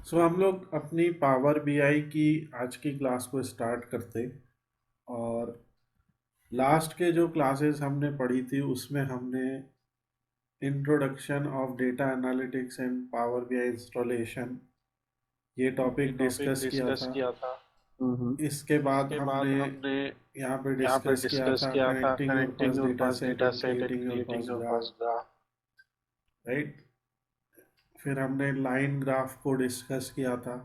हम लोग अपनी पावर बीआई की आज की क्लास को स्टार्ट करते। और लास्ट के जो क्लासेस हमने पढ़ी थी उसमें हमने introduction of data analytics and power BI installation ये टॉपिक डिस्कस किया था। हम्म। इसके बाद हमने यहाँ पे डिस्कस किया था connecting your first data set and creating your first graph, right. फिर हमने लाइन ग्राफ को डिस्कस किया था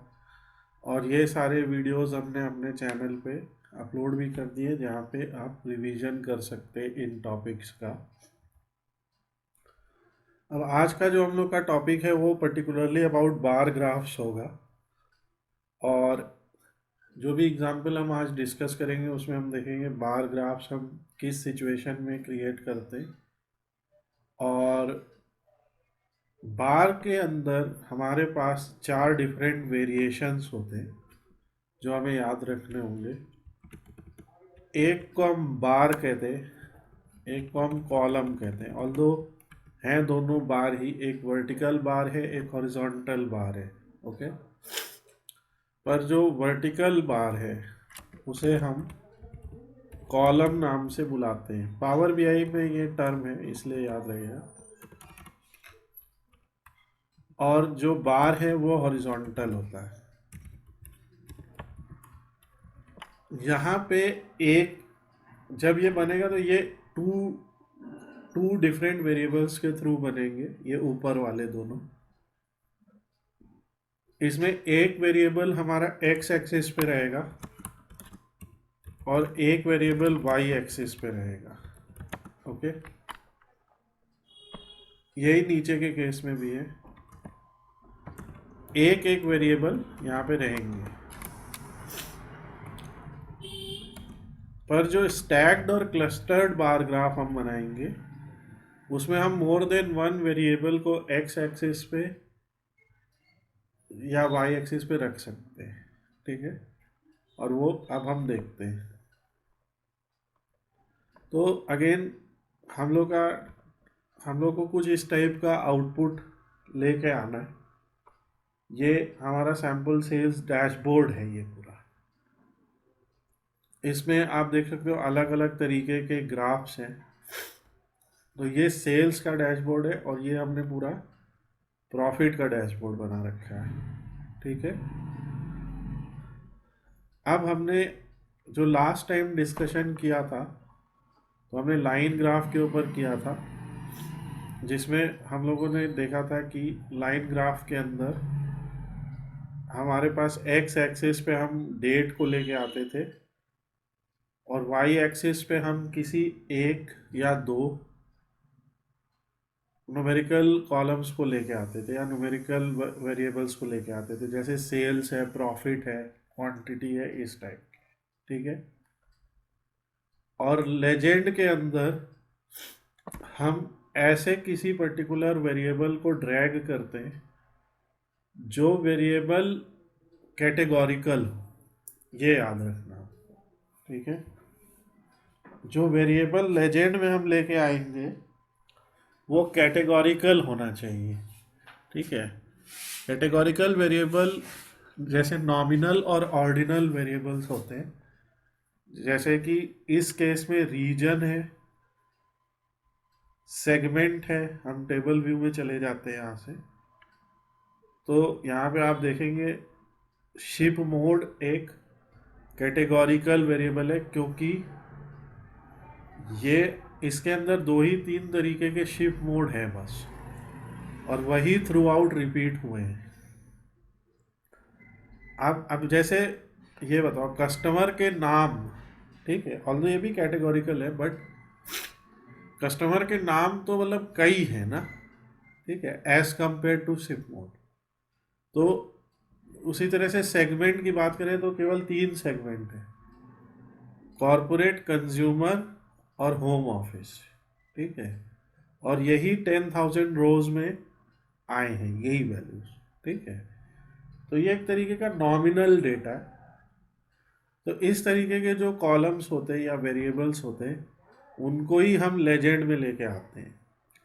और ये सारे वीडियोस हमने अपने चैनल पे अपलोड भी कर दिए जहाँ पे आप रिवीजन कर सकते इन टॉपिक्स का। अब आज का जो हम लोग का टॉपिक है वो पर्टिकुलरली अबाउट बार ग्राफ्स होगा। और जो भी एग्जांपल हम आज डिस्कस करेंगे उसमें हम देखेंगे बार ग्राफ्स हम किस सिचुएशन में क्रिएट करते, और बार के अंदर हमारे पास 4 डिफरेंट वेरिएशंस होते हैं जो हमें याद रखने होंगे। एक को हम बार कहते हैं, एक को हम कॉलम कहते हैं। ऑल्दो हैं दोनों बार ही, एक वर्टिकल बार है एक हॉरिजॉन्टल बार है, ओके। पर जो वर्टिकल बार है उसे हम कॉलम नाम से बुलाते हैं। पावर बीआई में ये टर्म है इसलिए याद रहेगा। और जो बार है वो हॉरिजॉन्टल होता है। यहाँ पे एक जब ये बनेगा तो ये टू टू डिफरेंट वेरिएबल्स के थ्रू बनेंगे, ये ऊपर वाले दोनों। इसमें एक वेरिएबल हमारा एक्स एक्सिस पे रहेगा और एक वेरिएबल वाई एक्सिस पे रहेगा, ओके। यही नीचे के केस में भी है, एक एक वेरिएबल यहाँ पे रहेंगे। पर जो स्टैक्ड और क्लस्टर्ड बार ग्राफ हम बनाएंगे उसमें हम मोर देन वन वेरिएबल को एक्स एक्सिस पे या वाई एक्सिस पे रख सकते हैं, ठीक है। और वो अब हम देखते हैं। तो अगेन हम लोग का हम लोग को कुछ इस टाइप का आउटपुट लेके आना है। ये हमारा सैम्पल सेल्स डैशबोर्ड है ये पूरा। इसमें आप देख सकते हो अलग अलग तरीके के ग्राफ्स हैं। तो ये सेल्स का डैशबोर्ड है और ये हमने पूरा प्रॉफिट का डैशबोर्ड बना रखा है, ठीक है। अब हमने जो लास्ट टाइम डिस्कशन किया था तो हमने लाइन ग्राफ के ऊपर किया था, जिसमें हम लोगों ने देखा था कि लाइन ग्राफ के अंदर हमारे पास एक्स एक्सिस पे हम डेट को लेके आते थे और वाई एक्सिस पे हम किसी एक या दो न्यूमेरिकल कॉलम्स को लेके आते थे या न्यूमेरिकल वेरिएबल्स को लेके आते थे, जैसे सेल्स है, प्रॉफिट है, क्वांटिटी है, इस टाइप के, ठीक है। और लेजेंड के अंदर हम ऐसे किसी पर्टिकुलर वेरिएबल को ड्रैग करते हैं जो वेरिएबल कैटेगोरिकल, ये याद रखना, ठीक है। जो वेरिएबल लेजेंड में हम लेके आएंगे वो कैटेगोरिकल होना चाहिए, ठीक है। कैटेगोरिकल वेरिएबल जैसे नॉमिनल और ऑर्डिनल वेरिएबल्स होते हैं, जैसे कि इस केस में रीजन है, सेगमेंट है। हम टेबल व्यू में चले जाते हैं यहाँ से, तो यहाँ पे आप देखेंगे शिप मोड एक कैटेगोरिकल वेरिएबल है, क्योंकि ये इसके अंदर दो ही तीन तरीके के शिप मोड हैं बस, और वही थ्रू आउट रिपीट हुए हैं। अब जैसे ये बताओ कस्टमर के नाम, ठीक है, ऑल्दो ये भी कैटेगोरिकल है बट कस्टमर के नाम तो मतलब कई है ना, ठीक है, as compare to ship mode. तो उसी तरह से सेगमेंट की बात करें तो केवल 3 सेगमेंट है, कॉरपोरेट, कंज्यूमर और होम ऑफिस, ठीक है। और यही 10,000 रोज में आए हैं यही वैल्यूज, ठीक है। तो ये एक तरीके का नॉमिनल डेटा है। तो इस तरीके के जो कॉलम्स होते हैं या वेरिएबल्स होते हैं उनको ही हम लेजेंड में लेके आते हैं।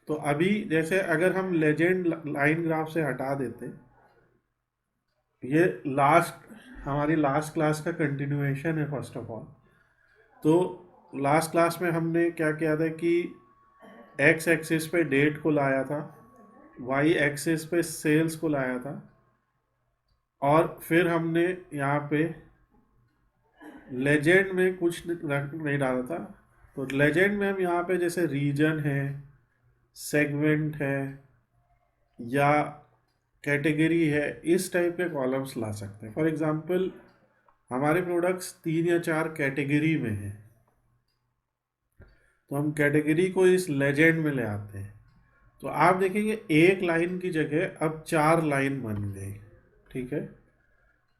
तो अभी जैसे अगर हम लेजेंड लाइन ग्राफ से हटा देते ये लास्ट हमारी लास्ट क्लास का कंटिन्यूएशन है फर्स्ट ऑफ ऑल। तो लास्ट क्लास में हमने क्या किया था कि एक्स एक्सिस पे डेट को लाया था, वाई एक्सिस पे सेल्स को लाया था, और फिर हमने यहाँ पे लेजेंड में कुछ नहीं डाला था। तो लेजेंड में हम यहाँ पे जैसे रीजन है, सेगमेंट है, या कैटेगरी है, इस टाइप के कॉलम्स ला सकते हैं। फॉर एग्जांपल हमारे प्रोडक्ट्स 3 या 4 कैटेगरी में हैं, तो हम कैटेगरी को इस लेजेंड में ले आते हैं। तो आप देखेंगे एक लाइन की जगह अब 4 लाइन बन गई, ठीक है।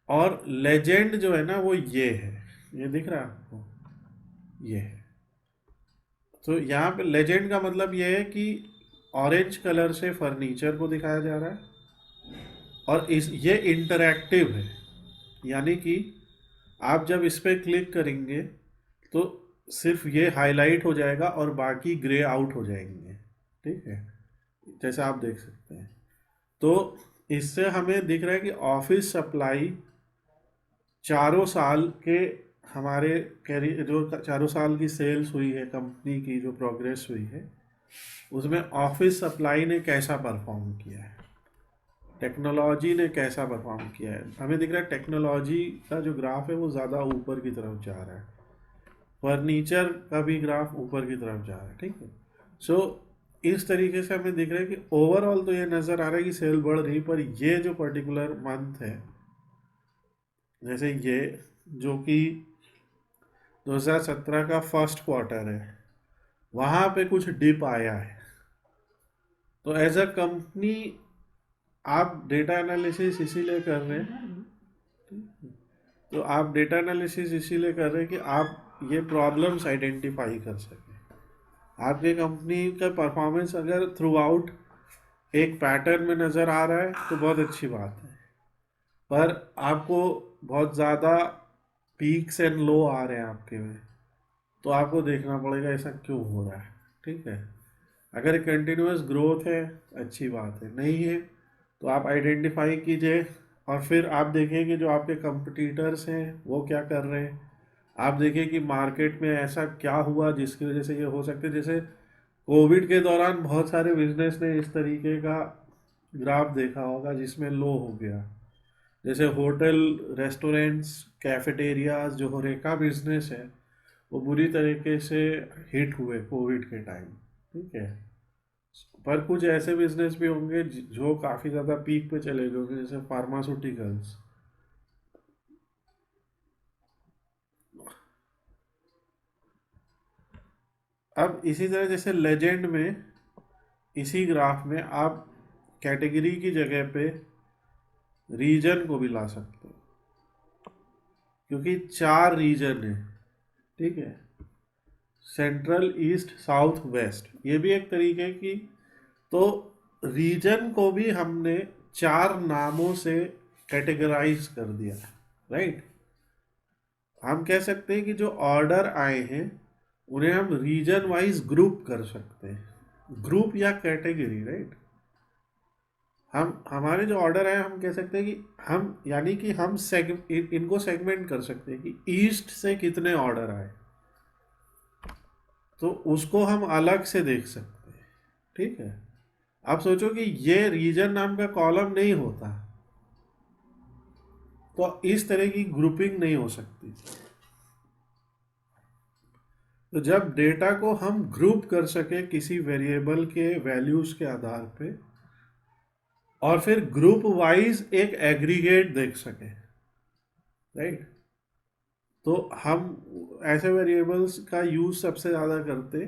और लेजेंड जो है ना वो ये है, ये दिख रहा है आपको, ये है। तो यहाँ पे लेजेंड का मतलब ये है कि ऑरेंज कलर से फर्नीचर को दिखाया जा रहा है, और इस ये इंटरैक्टिव है, यानी कि आप जब इस पर क्लिक करेंगे तो सिर्फ ये हाईलाइट हो जाएगा और बाकी ग्रे आउट हो जाएंगे, ठीक है, जैसा आप देख सकते हैं। तो इससे हमें दिख रहा है कि ऑफिस सप्लाई चारों साल के हमारे कैरी जो चारों साल की सेल्स हुई है, कंपनी की जो प्रोग्रेस हुई है, उसमें ऑफिस सप्लाई ने कैसा परफॉर्म किया है, टेक्नोलॉजी ने कैसा परफॉर्म किया है। हमें दिख रहा है टेक्नोलॉजी का जो ग्राफ है वो ज़्यादा ऊपर की तरफ जा रहा है, फर्नीचर का भी ग्राफ ऊपर की तरफ जा रहा है, ठीक है। सो इस तरीके से हमें दिख रहा है कि ओवरऑल तो ये नज़र आ रहा है कि सेल बढ़ रही, पर ये जो पर्टिकुलर मंथ है, जैसे ये जो कि 2017 का फर्स्ट क्वार्टर है, वहाँ पे कुछ डिप आया है। तो एज अ कंपनी आप डेटा एनालिसिस इसीलिए कर रहे हैं, तो आप डेटा एनालिसिस इसीलिए कर रहे हैं कि आप ये प्रॉब्लम्स आइडेंटिफाई कर सकें। आपके कंपनी का परफॉर्मेंस अगर थ्रू आउट एक पैटर्न में नज़र आ रहा है तो बहुत अच्छी बात है, पर आपको बहुत ज़्यादा पीक्स एंड लो आ रहे हैं आपके में, तो आपको देखना पड़ेगा ऐसा क्यों हो रहा है, ठीक है। अगर कंटिन्यूस ग्रोथ है अच्छी बात है, नहीं है तो आप आइडेंटिफाई कीजिए, और फिर आप देखिए कि जो आपके कंपटीटर्स हैं वो क्या कर रहे हैं। आप देखिए कि मार्केट में ऐसा क्या हुआ जिसकी वजह से ये हो सकते हैं। जैसे कोविड के दौरान बहुत सारे बिजनेस ने इस तरीके का ग्राफ देखा होगा जिसमें लो हो गया, जैसे होटल, रेस्टोरेंट्स, कैफेटेरियाज, जो होरेका बिजनेस है वो बुरी तरीके से हिट हुए कोविड के टाइम, ठीक है। पर कुछ ऐसे बिजनेस भी होंगे जो काफ़ी ज़्यादा पीक पे चले गए होंगे, जैसे फार्मास्यूटिकल्स। अब इसी तरह जैसे लेजेंड में, इसी ग्राफ में आप कैटेगरी की जगह पे रीजन को भी ला सकते हो, क्योंकि 4 रीजन है, ठीक है, सेंट्रल, ईस्ट, साउथ, वेस्ट, ये भी एक तरीके की। तो रीजन को भी हमने 4 नामों से कैटेगराइज कर दिया, राइट। हम कह सकते हैं कि जो ऑर्डर आए हैं उन्हें हम रीजन वाइज ग्रुप कर सकते हैं, ग्रुप या कैटेगरी, राइट। हम हमारे जो ऑर्डर है हम कह सकते हैं कि हम, यानी कि हम इनको सेगमेंट कर सकते हैं कि ईस्ट से कितने ऑर्डर आए, तो उसको हम अलग से देख सकते हैं, ठीक है। आप सोचो कि ये रीजन नाम का कॉलम नहीं होता तो इस तरह की ग्रुपिंग नहीं हो सकती। तो जब डेटा को हम ग्रुप कर सके किसी वेरिएबल के वैल्यूज के आधार पे, और फिर ग्रुप वाइज एक एग्रीगेट देख सके, राइट, तो हम ऐसे वेरिएबल्स का यूज सबसे ज़्यादा करते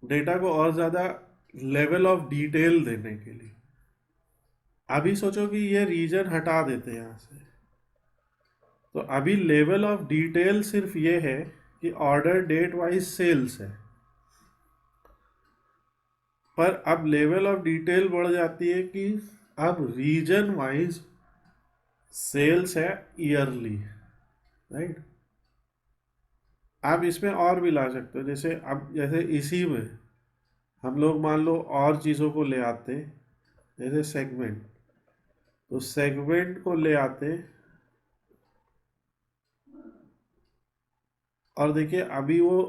डेटा को और ज़्यादा लेवल ऑफ डिटेल देने के लिए। अभी सोचो कि ये रीजन हटा देते हैं यहाँ से, तो अभी लेवल ऑफ डिटेल सिर्फ ये है कि ऑर्डर डेट वाइज सेल्स है, पर अब लेवल ऑफ डिटेल बढ़ जाती है कि अब रीजन वाइज सेल्स है ईयरली, राइट। आप इसमें और भी ला सकते हो, जैसे अब जैसे इसी में हम लोग मान लो और चीज़ों को ले आते, जैसे सेगमेंट। तो सेगमेंट को ले आते और देखिए अभी वो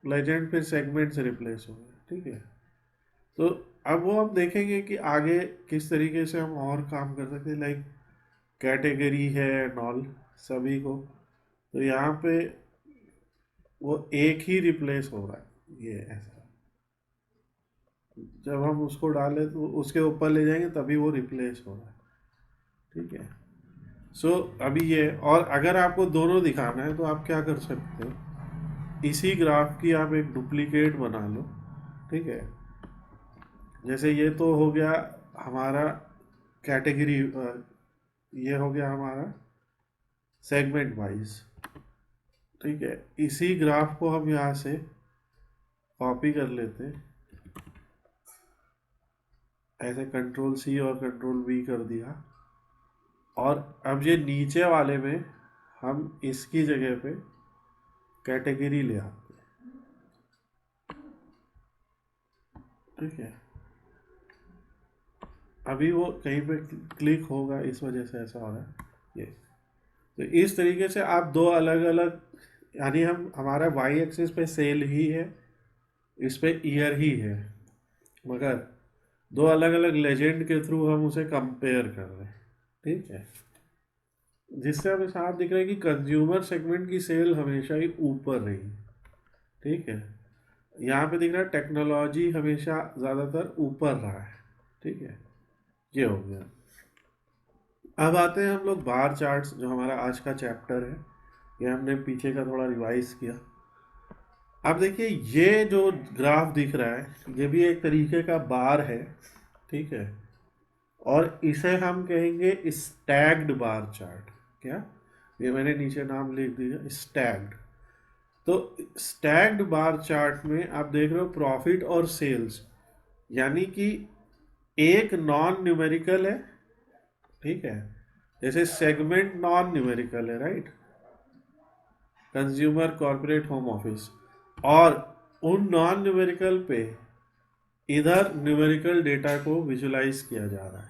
लेजेंड फिर सेगमेंट से रिप्लेस हो गया, ठीक है। तो अब वो हम देखेंगे कि आगे किस तरीके से हम और काम कर सकते हैं, लाइक कैटेगरी है नॉल सभी को। तो यहाँ पे वो एक ही रिप्लेस हो रहा है, ये ऐसा। जब हम उसको डालें तो उसके ऊपर ले जाएंगे तभी वो रिप्लेस हो रहा है, ठीक है। सो अभी ये, और अगर आपको दोनों दिखाना है तो आप क्या कर सकते हो, इसी ग्राफ की आप एक डुप्लीकेट बना लो, ठीक है। जैसे ये तो हो गया हमारा कैटेगरी, ये हो गया हमारा सेगमेंट वाइज, ठीक है। इसी ग्राफ को हम यहाँ से कॉपी कर लेते हैं, ऐसे कंट्रोल सी और कंट्रोल वी कर दिया, और अब ये नीचे वाले में हम इसकी जगह पे कैटेगरी ले आते हैं, ठीक है। अभी वो कहीं पे क्लिक होगा, इस वजह से ऐसा हो रहा है ये। तो इस तरीके से आप दो अलग अलग, यानी हम हमारा वाई एक्सिस पे सेल ही है, इस पे ईयर ही है, मगर दो अलग अलग लेजेंड के थ्रू हम उसे कंपेयर कर रहे हैं, ठीक है। जिससे हमें साफ दिख रहा है कि कंज्यूमर सेगमेंट की सेल हमेशा ही ऊपर रही, ठीक है। यहाँ पे दिख रहा है टेक्नोलॉजी हमेशा ज़्यादातर ऊपर रहा है, ठीक है। ये हो गया। अब आते हैं हम लोग बार चार्ट्स, जो हमारा आज का चैप्टर है। ये हमने पीछे का थोड़ा रिवाइज किया। अब देखिए ये जो ग्राफ दिख रहा है ये भी एक तरीके का बार है, ठीक है। और इसे हम कहेंगे स्टैग्ड बार चार्ट। क्या, ये मैंने नीचे नाम लिख दिया स्टैग्ड। तो स्टैग्ड बार चार्ट में आप देख रहे हो प्रॉफिट और सेल्स, यानी कि एक नॉन न्यूमेरिकल है, ठीक है। जैसे सेगमेंट नॉन न्यूमेरिकल है, right, consumer corporate home office, और उन नॉन न्यूमेरिकल पे इधर न्यूमेरिकल डेटा को विजुलाइज किया जा रहा है।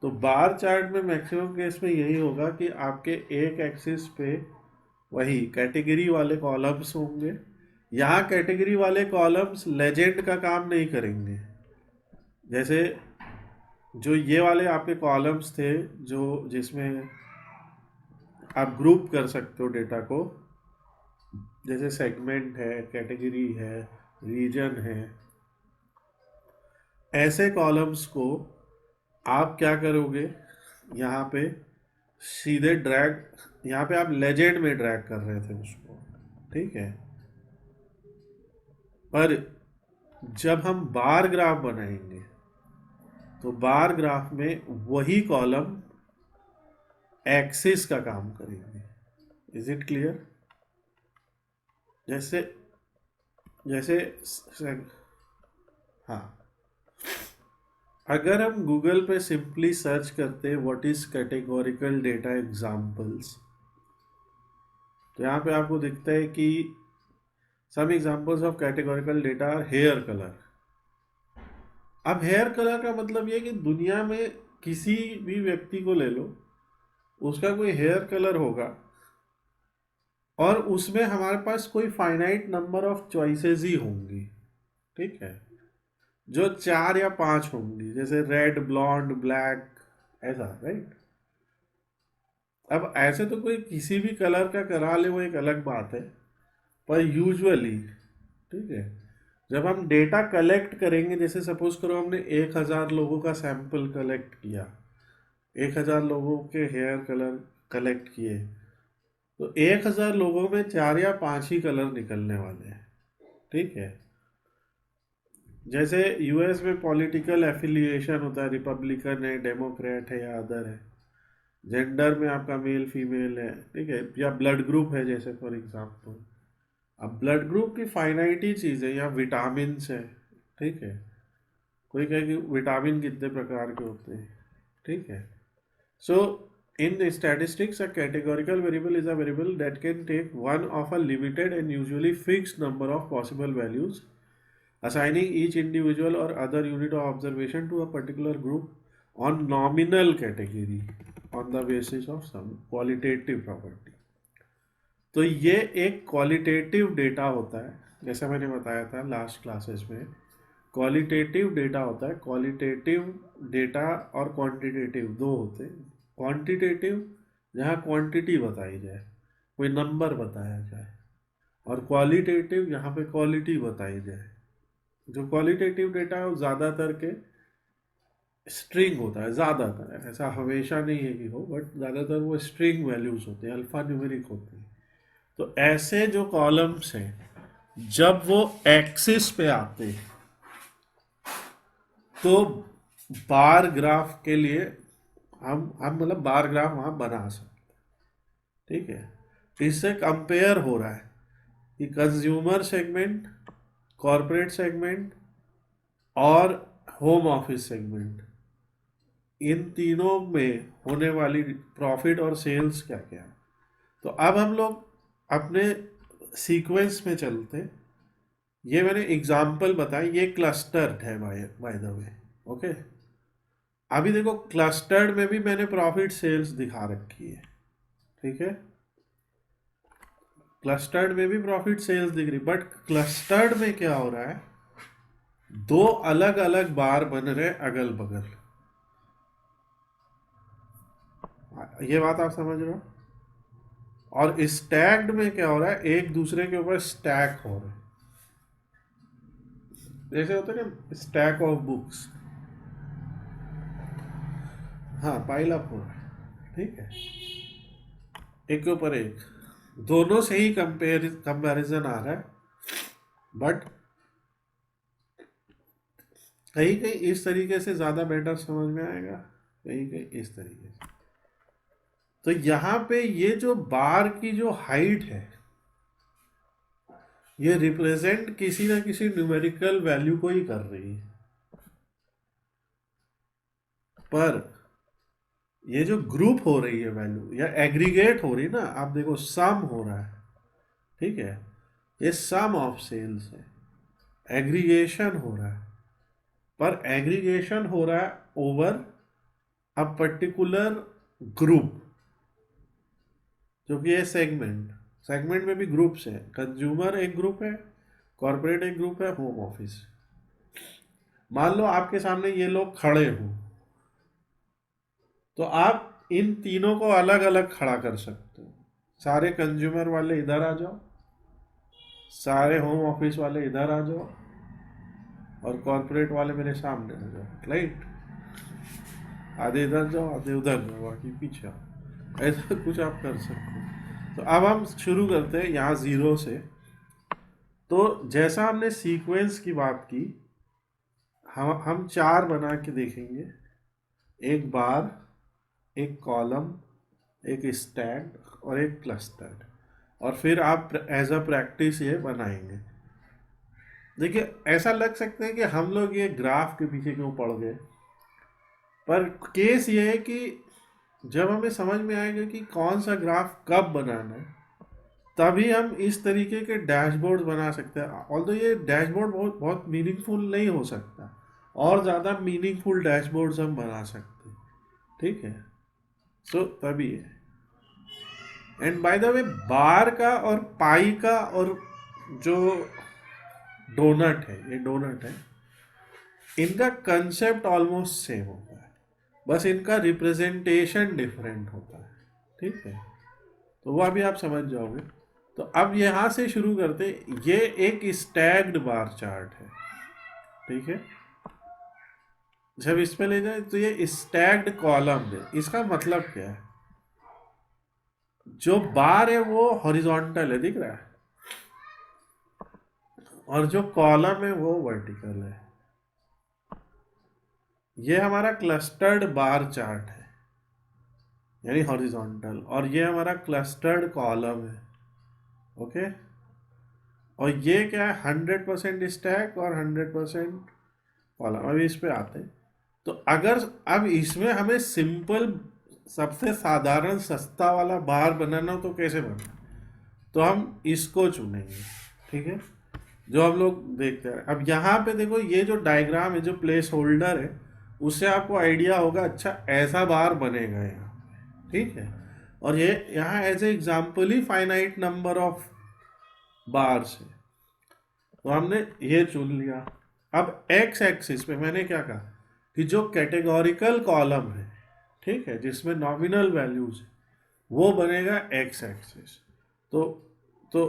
तो बार चार्ट में मैक्सिमम केस में यही होगा कि आपके एक एक्सिस पे वही कैटेगरी वाले कॉलम्स होंगे। यहाँ कैटेगरी वाले कॉलम्स लेजेंड का काम नहीं करेंगे। जैसे जो ये वाले आपके कॉलम्स थे, जो जिसमें आप ग्रुप कर सकते हो डेटा को, जैसे सेगमेंट है, कैटेगरी है, रीजन है, ऐसे कॉलम्स को आप क्या करोगे, यहाँ पे सीधे ड्रैग, यहाँ पे आप लेजेंड में ड्रैग कर रहे थे उसको, ठीक है। पर जब हम बार ग्राफ बनाएंगे तो बार ग्राफ में वही कॉलम एक्सिस का काम करेंगे। Is it clear? जैसे जैसे हाँ, अगर हम गूगल पे सिंपली सर्च करते हैं what is categorical data examples, तो यहाँ पे आपको दिखता है कि some examples of categorical data are hair colour. अब हेयर कलर का मतलब ये कि दुनिया में किसी भी व्यक्ति को ले लो, उसका कोई हेयर कलर होगा, और उसमें हमारे पास कोई फाइनाइट नंबर ऑफ चॉइसेस ही होंगी, ठीक है, जो 4 या 5 होंगी, जैसे रेड, ब्लॉन्ड, ब्लैक, ऐसा, राइट। अब ऐसे तो कोई किसी भी कलर का करा ले वो एक अलग बात है, पर यूजुअली, ठीक है, जब हम डेटा कलेक्ट करेंगे, जैसे सपोज करो हमने 1000 लोगों का सैंपल कलेक्ट किया, 1000 लोगों के हेयर कलर कलेक्ट किए, तो 1000 लोगों में 4 या 5 ही कलर निकलने वाले हैं, ठीक है। जैसे यूएस में पॉलिटिकल एफिलिएशन होता है, रिपब्लिकन है, डेमोक्रेट है या अदर है, जेंडर में आपका मेल फीमेल है, ठीक है, या ब्लड ग्रुप है, जैसे फॉर एग्जांपल। अब ब्लड ग्रुप की फाइनाइट ही चीज़ है, या विटामिन है, ठीक है। कोई कहे कि विटामिन कितने प्रकार के होते हैं, ठीक है। So in statistics a categorical variable is a variable that can take one of a limited and usually fixed number of possible values, assigning each individual or other unit of observation to a particular group on nominal category on the basis of some qualitative property। तो ये एक qualitative data होता है, जैसे मैंने बताया था last classes में। क्वालिटेटिव डेटा होता है, क्वालिटेटिव डेटा और क्वांटिटेटिव दो होते हैं। क्वांटिटेटिव जहाँ क्वांटिटी बताई जाए, कोई नंबर बताया जाए, और क्वालिटेटिव यहाँ पे क्वालिटी बताई जाए। जो क्वालिटेटिव डेटा है वो ज़्यादातर के स्ट्रिंग होता है, ज़्यादातर, ऐसा हमेशा नहीं है कि हो, बट ज़्यादातर वो स्ट्रिंग वैल्यूज़ होते हैं, अल्फ़ा न्यूमेरिक होते हैं। तो ऐसे जो कॉलम्स हैं जब वो एक्सिस पे आते हैं तो बार ग्राफ के लिए हम मतलब बार ग्राफ वहाँ बना सकते हैं। ठीक है, इससे कंपेयर हो रहा है कि कंज्यूमर सेगमेंट, कॉरपोरेट सेगमेंट और होम ऑफिस सेगमेंट, इन तीनों में होने वाली प्रॉफिट और सेल्स क्या क्या है। तो अब हम लोग अपने सीक्वेंस में चलते। ये मैंने एग्जाम्पल बताया, ये क्लस्टर्ड है बाय द वे। ओके, अभी देखो क्लस्टर्ड में भी मैंने प्रॉफिट सेल्स दिखा रखी है। ठीक है, क्लस्टर्ड में भी प्रॉफिट सेल्स दिख रही, बट क्लस्टर्ड में क्या हो रहा है, दो अलग अलग बार बन रहे अगल बगल। ये बात आप समझ रहे हो। और स्टैक्ड में क्या हो रहा है, एक दूसरे के ऊपर स्टैक हो रहे हैं, जैसे होते हैं ना स्टैक ऑफ बुक्स। हाँ, पाइल अप हो रहा है। ठीक है, एक के ऊपर एक, दोनों से ही कंपैरिजन आ रहा है, बट कहीं कहीं इस तरीके से ज़्यादा बेटर समझ में आएगा, कहीं कहीं इस तरीके से। तो यहाँ पे ये जो बार की जो हाइट है, ये रिप्रेजेंट किसी ना किसी न्यूमेरिकल वैल्यू को ही कर रही है, पर ये जो ग्रुप हो रही है वैल्यू या एग्रीगेट हो रही है ना, आप देखो सम हो रहा है। ठीक है, ये सम ऑफ सेल्स है, एग्रीगेशन हो रहा है, पर एग्रीगेशन हो रहा है ओवर अ पर्टिकुलर ग्रुप, जो कि है सेगमेंट। सेगमेंट में भी ग्रुप्स है, कंज्यूमर एक ग्रुप है, कॉर्पोरेट एक ग्रुप है, होम ऑफिस। मान लो आपके सामने ये लोग खड़े हों, तो आप इन तीनों को अलग अलग खड़ा कर सकते हो। सारे कंज्यूमर वाले इधर आ जाओ, सारे होम ऑफिस वाले इधर आ जाओ, और कॉर्पोरेट वाले मेरे सामने आ जाओ। राइट, आधे इधर जाओ, आधे उधर जाओ, बाकी पीछे आओ। ऐसा कुछ आप कर सकते हो। तो अब हम शुरू करते हैं यहाँ ज़ीरो से। तो जैसा हमने सीक्वेंस की बात की, हम चार बना के देखेंगे, एक बार, एक कॉलम, एक स्टैक और एक क्लस्टर्ड, और फिर आप एज अ प्रैक्टिस ये बनाएंगे। देखिए, ऐसा लग सकता है कि हम लोग ये ग्राफ के पीछे क्यों पड़ गए, पर केस ये है कि जब हमें समझ में आएगा कि कौन सा ग्राफ कब बनाना है, तभी हम इस तरीके के डैशबोर्ड बना सकते हैं। ऑल्दो ये डैशबोर्ड बहुत बहुत मीनिंगफुल नहीं हो सकता, और ज़्यादा मीनिंगफुल डैशबोर्ड्स हम बना सकते हैं। ठीक है, सो तभी है। एंड बाय द वे, बार का और पाई का और जो डोनट है, ये डोनट है, इनका कंसेप्ट ऑलमोस्ट सेम होता है, बस इनका रिप्रेजेंटेशन डिफरेंट होता है। ठीक है, तो वो अभी आप समझ जाओगे। तो अब यहाँ से शुरू करते, ये एक स्टैग्ड बार चार्ट है। ठीक है, जब इस पे ले जाए तो ये स्टैग्ड कॉलम है। इसका मतलब क्या है, जो बार है वो हॉरिजॉन्टल है, दिख रहा है, और जो कॉलम है वो वर्टिकल है। ये हमारा क्लस्टर्ड बार चार्ट है, यानी हॉरिजॉन्टल, और ये हमारा क्लस्टर्ड कॉलम है। ओके, और ये क्या है, 100% स्टैक और 100% कॉलम। अभी इस पे आते हैं। तो अगर अब इसमें हमें सिंपल, सबसे साधारण सस्ता वाला बार बनाना हो तो कैसे बना, तो हम इसको चुनेंगे। ठीक है, जो हम लोग देखते हैं। अब यहाँ पे देखो, ये जो डायग्राम है, जो प्लेस होल्डर है, उससे आपको आइडिया होगा अच्छा ऐसा बार बनेगा यहाँ पे, ठीक है। और ये यहाँ एज ए एग्जाम्पल ही फाइनाइट नंबर ऑफ बार्स है, तो हमने ये चुन लिया। अब एक्स एक्सिस पे मैंने क्या कहा कि जो कैटेगोरिकल कॉलम है, ठीक है, जिसमें नॉमिनल वैल्यूज है, वो बनेगा एक्स एक्सिस। तो तो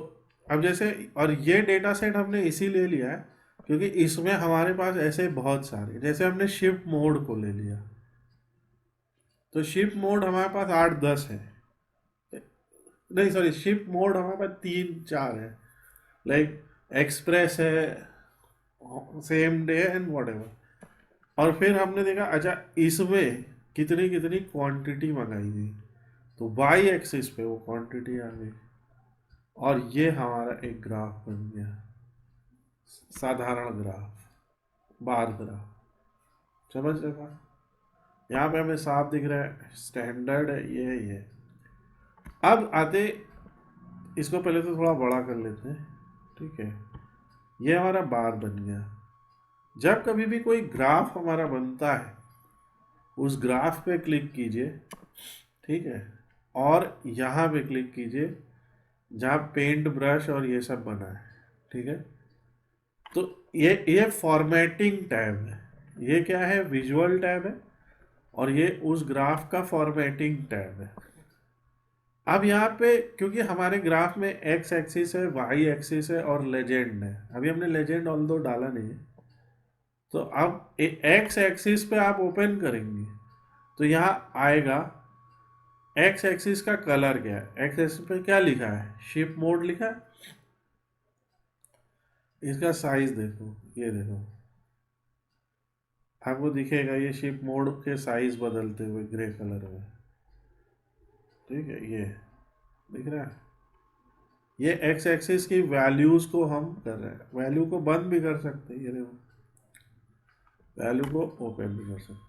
अब जैसे, और ये डेटा सेट हमने इसीलिए लिया है क्योंकि इसमें हमारे पास ऐसे बहुत सारे, जैसे हमने शिफ्ट मोड को ले लिया, तो शिफ्ट मोड हमारे पास 8-10 है, नहीं सॉरी, शिफ्ट मोड हमारे पास 3-4 है, लाइक एक्सप्रेस है, same day and what ever. और फिर हमने देखा अच्छा इसमें कितनी कितनी क्वांटिटी मंगाई गई, तो वाई एक्सिस पे वो क्वांटिटी आ गई, और ये हमारा एक ग्राफ बन गया, साधारण ग्राफ, बार ग्राफ। समझ रहे बात? यहाँ पे हमें साफ दिख रहा है, स्टैंडर्ड है ये। अब आते, इसको पहले तो थोड़ा बड़ा कर लेते हैं, ठीक है। ये हमारा बार बन गया। जब कभी भी कोई ग्राफ हमारा बनता है, उस ग्राफ पे क्लिक कीजिए, ठीक है, और यहाँ पे क्लिक कीजिए जहाँ पेंट ब्रश और ये सब बना है, ठीक है। तो ये फॉर्मेटिंग टैब है, ये क्या है, विजुअल टैब है, और ये उस ग्राफ का फॉर्मेटिंग टैब है। अब यहाँ पे क्योंकि हमारे ग्राफ में एक्स एक्सिस है, वाई एक्सिस है और लेजेंड है, अभी हमने लेजेंड ऑल दो डाला नहीं है, तो अब एक्स एक्सिस पे आप ओपन करेंगे तो यहाँ आएगा एक्स एक्सिस का कलर क्या है, एक्स एक्सिस पे क्या लिखा है, शिप मोड लिखा है। इसका साइज देखो, ये देखो, आपको दिखेगा ये शिप मोड के साइज बदलते हुए ग्रे कलर में, ठीक है, ये दिख रहा है। ये एक्स एक्सिस की वैल्यूज को हम कर रहे हैं, वैल्यू को बंद भी कर सकते हैं, ये देखो, वैल्यू को ओपन भी कर सकते।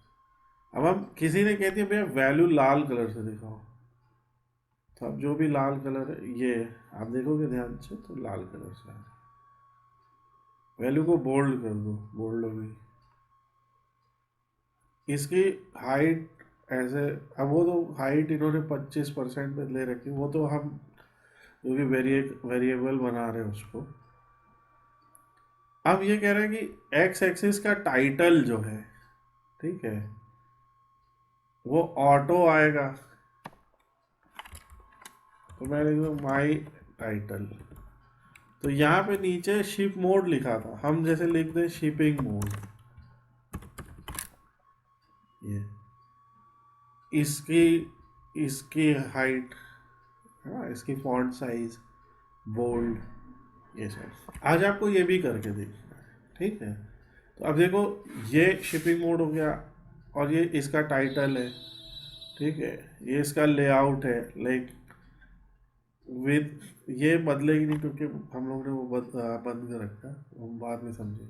अब हम किसी ने कहती है भैया वैल्यू लाल कलर से दिखाओ, तो अब जो भी लाल कलर है ये आप देखोगे ध्यान से तो लाल कलर से है। वैल्यू को बोल्ड कर दो, बोल्ड हो गई। इसकी हाइट ऐसे, अब वो तो हाइट इन्होंने 25% पे ले रखी, वो तो हम जो भी वेरिएबल बना रहे हैं उसको। अब ये कह रहे हैं कि एक्स एक्सिस का टाइटल जो है, ठीक है, वो ऑटो आएगा, तो मैं लिख दूँ माई टाइटल। तो यहाँ पे नीचे शिप मोड लिखा था, हम जैसे लिख दें शिपिंग मोड, ये इसकी इसकी हाइट, हाँ, इसकी फॉन्ट साइज, बोल्ड, ये सब आज आपको ये भी करके देखना है, ठीक है। तो अब देखो ये शिपिंग मोड हो गया, और ये इसका टाइटल है, ठीक है, ये इसका लेआउट है, लाइक विद, ये बदलेगी नहीं क्योंकि हम लोग ने वो बंद कर रखा, हम बाद में समझे।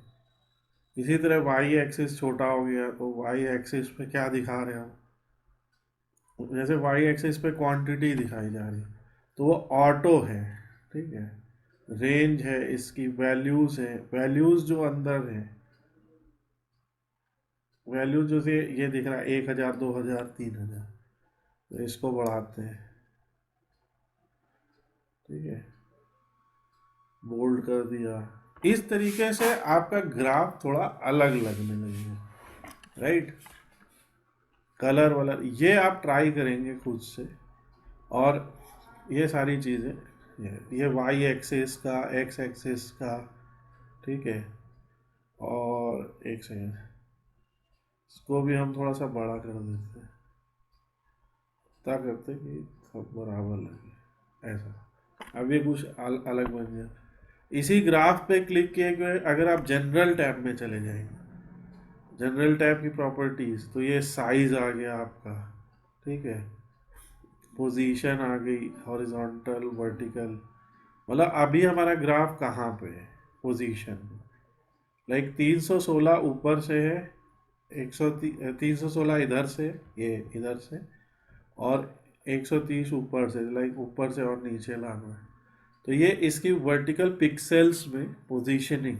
इसी तरह वाई एक्सिस छोटा हो गया, तो वाई एक्सिस पे क्या दिखा रहे हैं हम, जैसे वाई एक्सिस पे क्वांटिटी दिखाई जा रही है, तो वो ऑटो है, ठीक है। रेंज है, इसकी वैल्यूज है, वैल्यूज जो अंदर है, वैल्यूज जो से ये दिख रहा है 1000, 2000, 3000, तो इसको बढ़ाते हैं, ठीक है, बोल्ड कर दिया। इस तरीके से आपका ग्राफ थोड़ा अलग लगने लगेगा, राइट। कलर वलर ये आप ट्राई करेंगे खुद से, और ये सारी चीज़ें, ये वाई एक्सिस का, एक्स एक्सिस का, ठीक है। और एक सेकेंड, इसको भी हम थोड़ा सा बड़ा कर देते हैं, क्या करते कि सब बराबर लगे, ऐसा। अब ये कुछ अलग बन गया। इसी ग्राफ पे क्लिक किए गए अगर आप जनरल टैब में चले जाएंगे, जनरल टैब की प्रॉपर्टीज, तो ये साइज आ गया आपका, ठीक है, पोजीशन आ गई, हॉरिजॉन्टल, वर्टिकल, मतलब अभी हमारा ग्राफ कहाँ पे है, पोजीशन, लाइक 316 ऊपर से है, 316 इधर से, ये इधर से, और 130 ऊपर से, लाइक ऊपर से और नीचे लाना है, तो ये इसकी वर्टिकल पिक्सेल्स में पोजीशनिंग,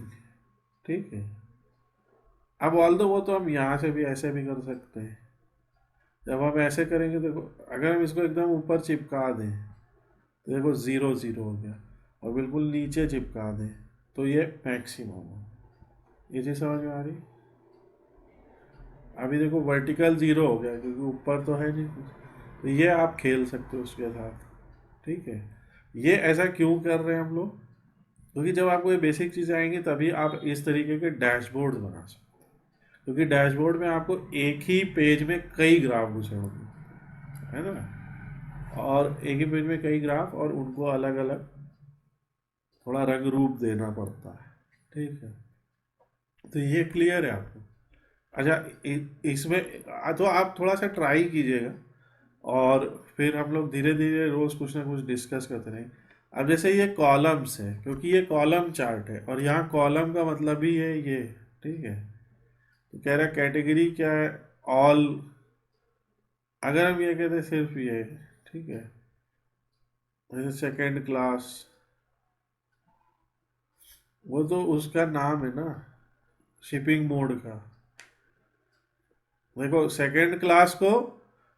ठीक है। अब ऑल्दो वो तो हम यहाँ से भी ऐसे भी कर सकते हैं। जब हम ऐसे करेंगे देखो, अगर हम इसको एकदम ऊपर चिपका दें तो देखो 0 0 हो गया, और बिल्कुल नीचे चिपका दें तो ये मैक्सिमम हो। ये चीज़ समझ में आ रही? अभी देखो वर्टिकल 0 हो गया क्योंकि ऊपर तो है नहीं कुछ, तो ये आप खेल सकते हो उसके साथ। ठीक है, ये ऐसा क्यों कर रहे हैं हम लोग? क्योंकि जब आपको ये बेसिक चीज़ें आएंगी तभी आप इस तरीके के डैशबोर्ड बना सकते हो, क्योंकि डैशबोर्ड में आपको एक ही पेज में कई ग्राफ घुसे होंगे, है ना, और एक ही पेज में कई ग्राफ, और उनको अलग अलग थोड़ा रंग रूप देना पड़ता है। ठीक है, तो ये क्लियर है आपको? अच्छा, इसमें तो आप थोड़ा सा ट्राई कीजिएगा, और फिर हम लोग धीरे धीरे रोज कुछ ना कुछ डिस्कस करते रहें। अब जैसे ये कॉलम्स है, क्योंकि ये कॉलम चार्ट है, और यहाँ कॉलम का मतलब ही है ये। ठीक है, तो कह रहा है कैटेगरी क्या है, ऑल। अगर हम ये कहते हैं सिर्फ ये, ठीक है, जैसे सेकेंड क्लास, वो तो उसका नाम है ना, शिपिंग मोड का। देखो सेकेंड क्लास को,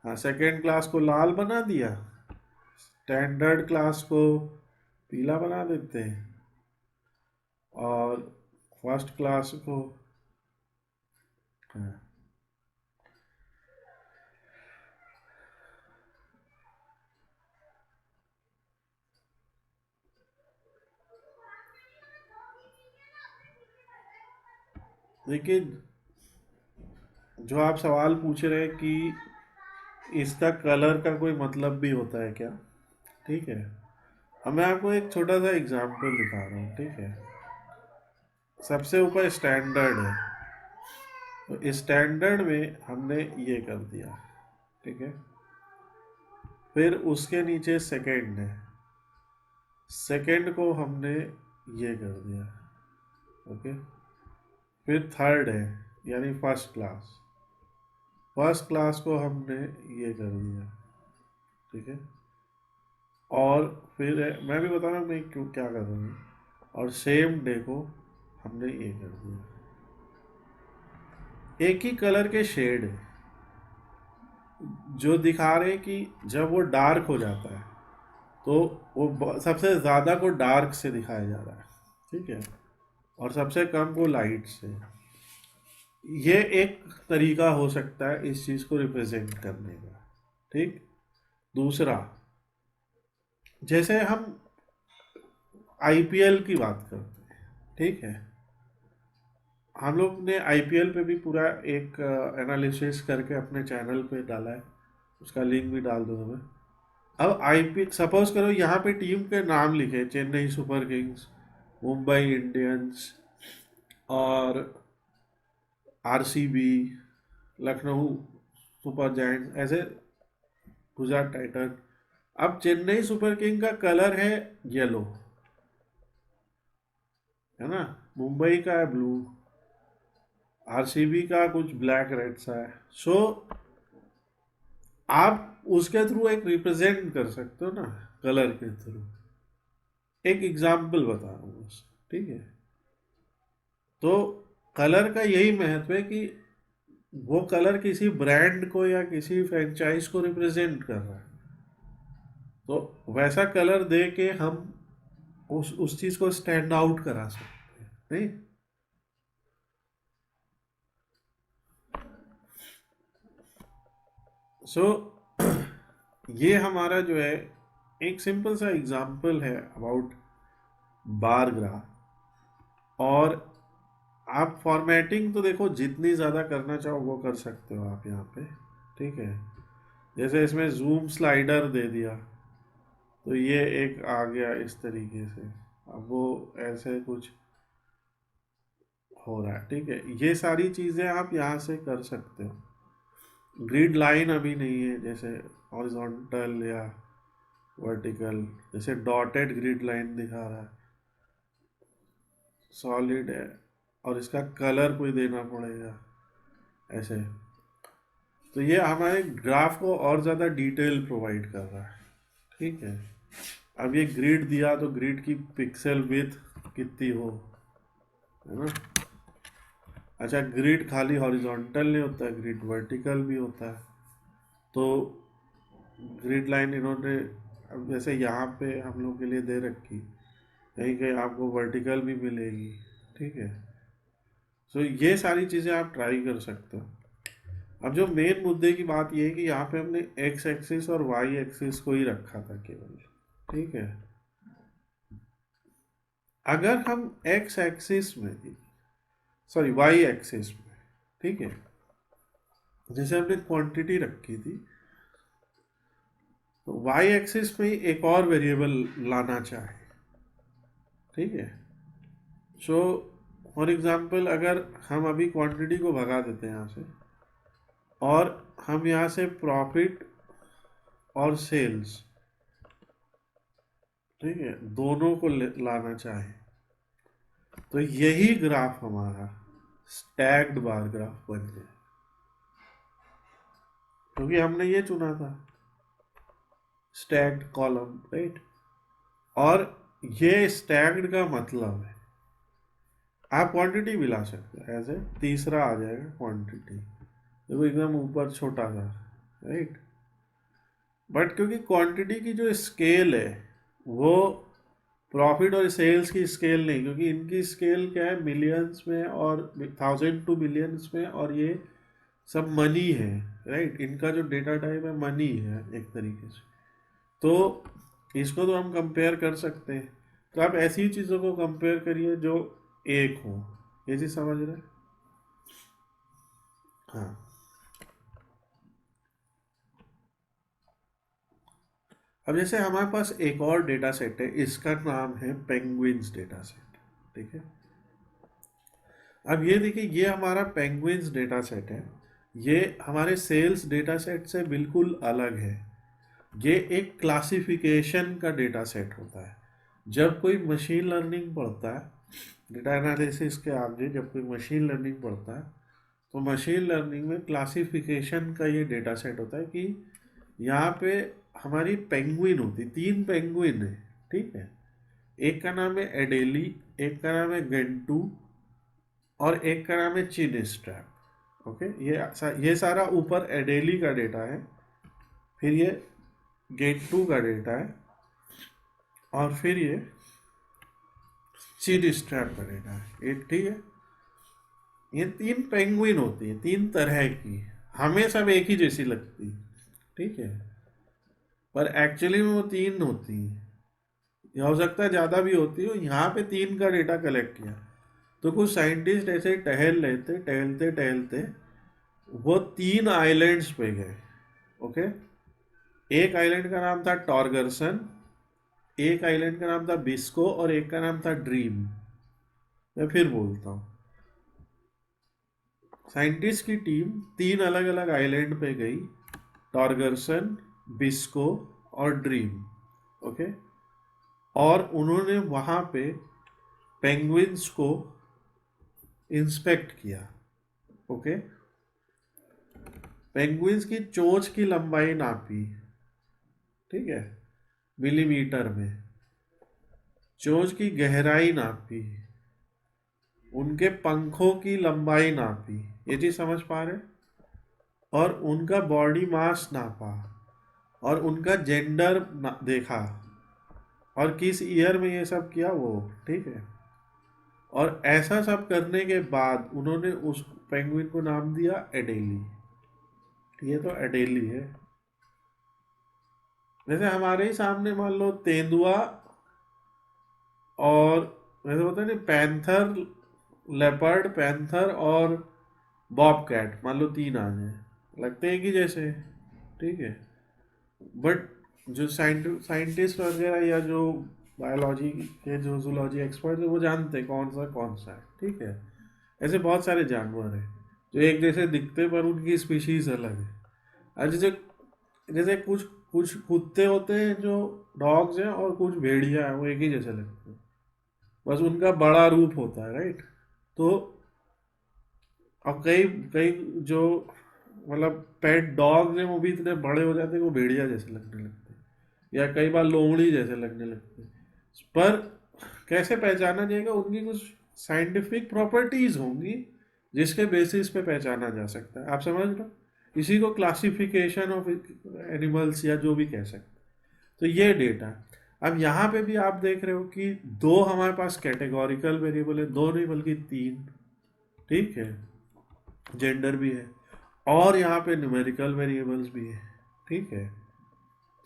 हाँ सेकेंड क्लास को लाल बना दिया, स्टैंडर्ड क्लास को पीला बना देते हैं, और फर्स्ट क्लास को, हाँ। लेकिन जो आप सवाल पूछ रहे हैं कि इसका कलर का कोई मतलब भी होता है क्या? ठीक है, अब मैं आपको एक छोटा सा एग्जांपल दिखा रहा हूँ। ठीक है, सबसे ऊपर स्टैंडर्ड है, तो स्टैंडर्ड में हमने ये कर दिया। ठीक है, फिर उसके नीचे सेकंड है, सेकंड को हमने ये कर दिया। ओके, फिर थर्ड है यानी फर्स्ट क्लास, फर्स्ट क्लास को हमने ये कर दिया। ठीक है, और फिर मैं भी बता रहा हूँ मैं क्यों क्या कर रहा हूँ, और सेम डे को हमने ये कर दिया। एक ही कलर के शेड है, जो दिखा रहे हैं कि जब वो डार्क हो जाता है तो वो सबसे ज़्यादा को डार्क से दिखाया जा रहा है। ठीक है, और सबसे कम को लाइट से। ये एक तरीका हो सकता है इस चीज़ को रिप्रेजेंट करने का। ठीक, दूसरा, जैसे हम आईपीएल की बात करते हैं, ठीक है, हम लोग ने आईपीएल पे भी पूरा एक एनालिसिस करके अपने चैनल पे डाला है, उसका लिंक भी डाल दूंगा मैं। अब आईपीएल सपोज करो यहाँ पे टीम के नाम लिखे, Chennai super Kings, Mumbai Indians, और आरसीबी, लखनऊ सुपर जायंट्स, ऐसे गुजरात टाइटन। अब चेन्नई सुपर किंग का कलर है येलो, है ना, मुंबई का है ब्लू, आरसीबी का कुछ ब्लैक रेड सा है। सो आप उसके थ्रू एक रिप्रेजेंट कर सकते हो ना, कलर के थ्रू। एक एग्जाम्पल बता रहा हूँ बस। ठीक है, तो कलर का यही महत्व है कि वो कलर किसी ब्रांड को या किसी फ्रेंचाइज को रिप्रेजेंट कर रहा है, तो वैसा कलर दे के हम उस चीज को स्टैंड आउट करा सकते हैं, नहीं? सो ये हमारा जो है एक सिंपल सा एग्जाम्पल है अबाउट बार ग्राफ। और आप फॉर्मेटिंग तो देखो जितनी ज़्यादा करना चाहो वो कर सकते हो आप यहाँ पे। ठीक है, जैसे इसमें जूम स्लाइडर दे दिया तो ये एक आ गया इस तरीके से, अब वो ऐसे कुछ हो रहा है। ठीक है, ये सारी चीज़ें आप यहाँ से कर सकते हो। ग्रिड लाइन अभी नहीं है, जैसे हॉरिजॉन्टल या वर्टिकल, जैसे डॉटेड ग्रिड लाइन दिखा रहा है, सॉलिड है, और इसका कलर कोई देना पड़ेगा ऐसे। तो ये हमारे ग्राफ को और ज़्यादा डिटेल प्रोवाइड कर रहा है। ठीक है, अब ये ग्रिड दिया तो ग्रिड की पिक्सल विड्थ कितनी हो, है ना। अच्छा, ग्रिड खाली हॉरिजॉन्टल नहीं होता है, ग्रिड वर्टिकल भी होता है। तो ग्रिड लाइन इन्होंने, अब जैसे यहाँ पे हम लोग के लिए दे रखी, कहीं कहीं आपको वर्टिकल भी मिलेगी, ठीक है। सो ये सारी चीज़ें आप ट्राई कर सकते हो। अब जो मेन मुद्दे की बात ये है कि यहाँ पे हमने एक्स एक्सिस और वाई एक्सिस को ही रखा था केवल, ठीक है। अगर हम एक्स एक्सिस में, सॉरी वाई एक्सिस में, ठीक है, जैसे हमने क्वांटिटी रखी थी, तो वाई एक्सिस में एक और वेरिएबल लाना चाहे, ठीक है। सो फॉर एग्जांपल अगर हम अभी क्वांटिटी को भगा देते हैं यहाँ से, और हम यहाँ से प्रॉफिट और सेल्स, ठीक है, दोनों को लाना चाहें, तो यही ग्राफ हमारा स्टैग्ड बार ग्राफ बन गया, क्योंकि हमने ये चुना था स्टैग्ड कॉलम, राइट। और ये स्टैग्ड का मतलब है, आप क्वांटिटी भी ला सकते हो, ऐसे तीसरा आ जाएगा क्वांटिटी, देखो एकदम ऊपर छोटा सा, राइट। बट क्योंकि क्वांटिटी की जो स्केल है वो प्रॉफिट और सेल्स की स्केल नहीं, क्योंकि इनकी स्केल क्या है, मिलियंस में और 1000 टू बिलियंस में, और ये सब मनी है, राइट। इनका जो डेटा टाइप है मनी है एक तरीके से, तो इसको तो हम कंपेयर कर सकते हैं। तो आप ऐसी चीज़ों को कंपेयर करिए जो एक हो, ये चीज़ समझ रहे हैं? हाँ। अब जैसे हमारे पास एक और डेटा सेट है, इसका नाम है पेंगुइन्स डेटा सेट, ठीक है। अब ये देखिए, ये हमारा पेंगुइन्स डेटा सेट है, ये हमारे सेल्स डेटा सेट से बिल्कुल अलग है। ये एक क्लासिफिकेशन का डेटा सेट होता है। जब कोई मशीन लर्निंग पढ़ता है, डेटा एनालिसिस के आगे जब कोई मशीन लर्निंग पढ़ता है, तो मशीन लर्निंग में क्लासिफिकेशन का ये डेटा सेट होता है कि यहाँ पे हमारी पेंगुइन होती, 3 पेंगुइन है, ठीक है। एक का नाम है एडेली, एक का नाम है गेंटू, और एक का नाम है चिन स्ट्रैप, ओके। ये सारा ऊपर एडेली का डेटा है, फिर ये गेंटू का डेटा है, और फिर ये चिन स्ट्रैप का डेटा है, एक, ठीक है। ये 3 पेंगुइन होती है, 3 तरह की, हमें सब एक ही जैसी लगती, ठीक है, पर एक्चुअली में वो 3 होती हैं, या हो सकता है ज़्यादा भी होती हो। यहाँ पे 3 का डेटा कलेक्ट किया, तो कुछ साइंटिस्ट ऐसे टहल रहे थे, टहलते टहलते वो 3 आइलैंड्स पे गए, ओके। एक आइलैंड का नाम था टॉर्गरसन, एक आइलैंड का नाम था बिस्को, और एक का नाम था ड्रीम। मैं फिर बोलता हूँ, साइंटिस्ट की टीम 3 अलग अलग आइलैंड पे गई, टॉर्गरसन, बिस्को और ड्रीम, ओके। और उन्होंने वहाँ पे पेंगुइन्स को इंस्पेक्ट किया, ओके। पेंगुइन्स की चोंच की लंबाई नापी, ठीक है, मिलीमीटर में। चोंच की गहराई नापी, उनके पंखों की लंबाई नापी, ये चीज समझ पा रहे? और उनका बॉडी मास नापा, और उनका जेंडर देखा, और किस ईयर में ये सब किया वो, ठीक है। और ऐसा सब करने के बाद उन्होंने उस पेंगुइन को नाम दिया एडेली। ये तो एडेली है। जैसे हमारे ही सामने मान लो तेंदुआ और, वैसे होता है ना, पैंथर, लेपर्ड, पैंथर और बॉब कैट, मान लो 3 आ जाए, लगते हैं कि जैसे, ठीक है। बट जो साइंटिस्ट वगैरह या जो बायोलॉजी के जो जूलॉजी एक्सपर्ट है वो जानते हैं कौन सा है, ठीक है। ऐसे बहुत सारे जानवर हैं जो एक जैसे दिखते पर उनकी स्पीशीज अलग है। और जैसे जैसे कुछ कुछ कुत्ते होते हैं जो डॉग्स हैं, और कुछ भेड़िया हैं वो एक ही जैसे लगते हैं, बस उनका बड़ा रूप होता है, राइट। तो अब कई कई जो मतलब पेट डॉग्स हैं वो भी इतने बड़े हो जाते हैं कि वो भेड़िया जैसे लगने लगते हैं, या कई बार लोमड़ी जैसे लगने लगते हैं। पर कैसे पहचाना जाएगा? उनकी कुछ साइंटिफिक प्रॉपर्टीज होंगी जिसके बेसिस पे पहचाना जा सकता है। आप समझ लो, इसी को क्लासिफिकेशन ऑफ एनिमल्स या जो भी कह सकते हैं। तो ये डेटा है। अब यहाँ पे भी आप देख रहे हो कि दो हमारे पास कैटेगोरिकल वेरिएबल है, दो नहीं बल्कि तीन, ठीक है, जेंडर भी है और यहाँ पे न्यूमेरिकल वेरिएबल्स भी है, ठीक है।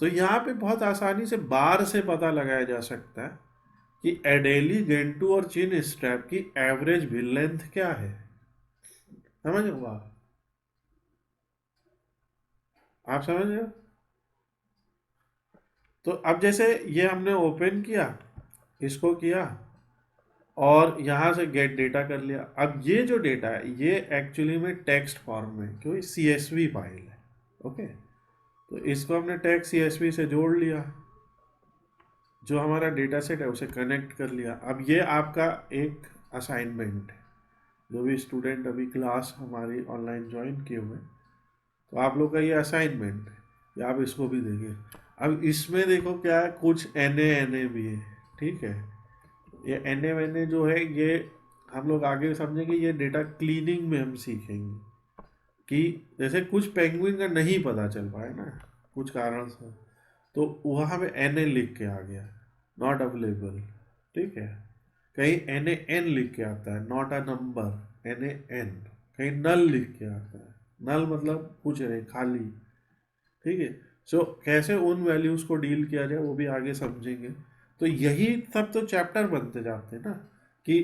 तो यहाँ पे बहुत आसानी से बार से पता लगाया जा सकता है कि एडेली, गेंटू और चिन स्ट्रैप की एवरेज व्हील लेंथ क्या है। समझ लो आप समझ रहे हो। तो अब जैसे ये हमने ओपन किया, इसको किया और यहाँ से गेट डेटा कर लिया। अब ये जो डेटा है ये एक्चुअली में टेक्स्ट फॉर्म में, क्योंकि CSV फाइल है, ओके। तो इसको हमने टेक्स्ट CSV से जोड़ लिया, जो हमारा डेटा सेट है उसे कनेक्ट कर लिया। अब ये आपका एक असाइनमेंट है, जो भी स्टूडेंट अभी क्लास हमारी ऑनलाइन ज्वाइन किए हुए, तो आप लोग का ये असाइनमेंट है, या आप इसको भी देखिए। अब इसमें देखो क्या है, कुछ NA भी है, ठीक है। ये NA जो है ये हम लोग आगे समझेंगे, ये डेटा क्लीनिंग में हम सीखेंगे कि जैसे कुछ पेंगुइन का नहीं पता चल पाए ना कुछ कारण से, तो वहाँ पे NA लिख के आ गया, नॉट अवेलेबल, ठीक है। कहीं NaN लिख के आता है, नॉट अ नंबर, NaN। कहीं नल लिख के आता है, नल मतलब पूछ रहे खाली, ठीक है। सो कैसे उन वैल्यूज़ को डील किया जाए वो भी आगे समझेंगे। तो यही सब तो चैप्टर बनते जाते हैं ना, कि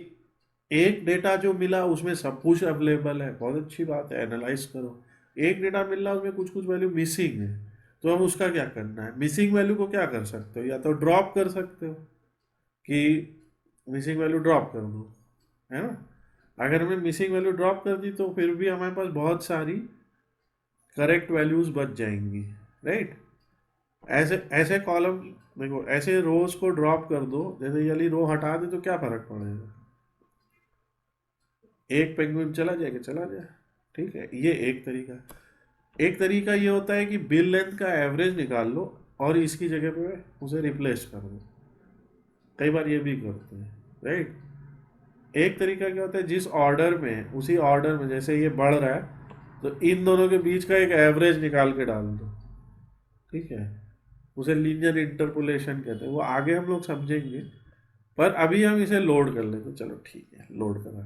एक डेटा जो मिला उसमें सब कुछ अवेलेबल है, बहुत अच्छी बात है, एनालाइज करो। एक डेटा मिल रहा उसमें कुछ कुछ वैल्यू मिसिंग है, तो हम उसका क्या करना है। मिसिंग वैल्यू को क्या कर सकते हो, या तो ड्रॉप कर सकते हो कि मिसिंग वैल्यू ड्रॉप कर दो, है ना। अगर हमें मिसिंग वैल्यू ड्रॉप कर दी तो फिर भी हमारे पास बहुत सारी करेक्ट वैल्यूज बच जाएंगी, राइट। ऐसे ऐसे कॉलम, देखो ऐसे रोज को ड्रॉप कर दो, जैसे ये वाली रो हटा दे तो क्या फर्क पड़ेगा, एक पेंगुइन चला जाएगा, चला जाए, ठीक है। ये एक तरीका। एक तरीका ये होता है कि बिल लेंथ का एवरेज निकाल लो और इसकी जगह पे उसे रिप्लेस कर दो, कई बार ये भी करते हैं, राइट। एक तरीका क्या होता है, जिस ऑर्डर में, उसी ऑर्डर में जैसे ये बढ़ रहा है तो इन दोनों के बीच का एक एवरेज निकाल के डाल दो, ठीक है। उसे लीनियर इंटरपोलेशन कहते हैं, वो आगे हम लोग समझेंगे। पर अभी हम इसे लोड कर लेते, चलो ठीक है, लोड करा।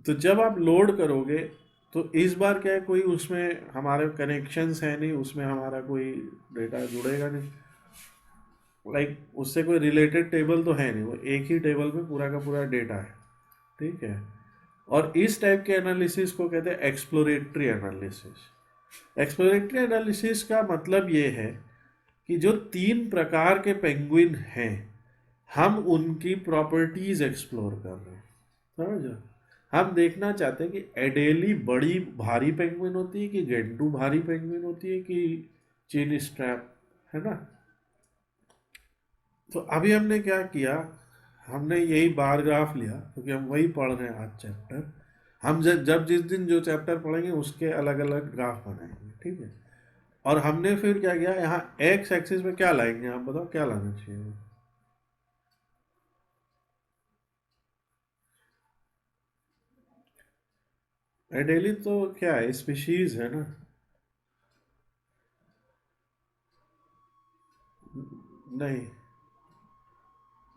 तो जब आप लोड करोगे तो इस बार क्या है, कोई उसमें हमारे कनेक्शंस है नहीं, उसमें हमारा कोई डेटा जुड़ेगा नहीं, लाइक उससे कोई रिलेटेड टेबल तो है नहीं, वो एक ही टेबल में पूरा का पूरा डेटा है, ठीक है। और इस टाइप के एनालिसिस को कहते हैं एक्सप्लोरेटरी एनालिसिस। एक्सप्लोरेटरी एनालिसिस का मतलब ये है कि जो तीन प्रकार के पेंगुइन हैं, हम उनकी प्रॉपर्टीज एक्सप्लोर कर रहे हैं, समझ। हम देखना चाहते हैं कि एडेली बड़ी भारी पेंगुइन होती है, कि गेंडू भारी पेंगुइन होती है, कि चीन स्ट्रैप, है ना। तो अभी हमने क्या किया, हमने यही बार ग्राफ लिया, क्योंकि हम वही पढ़ रहे हैं आज चैप्टर। हम जब जिस दिन जो चैप्टर पढ़ेंगे उसके अलग अलग ग्राफ बनाएंगे, ठीक है। और हमने फिर क्या किया, यहाँ एक्स एक्सिस में क्या लाएंगे, आप बताओ क्या लाना चाहिए। आइडियली तो क्या है, स्पीशीज है ना। नहीं,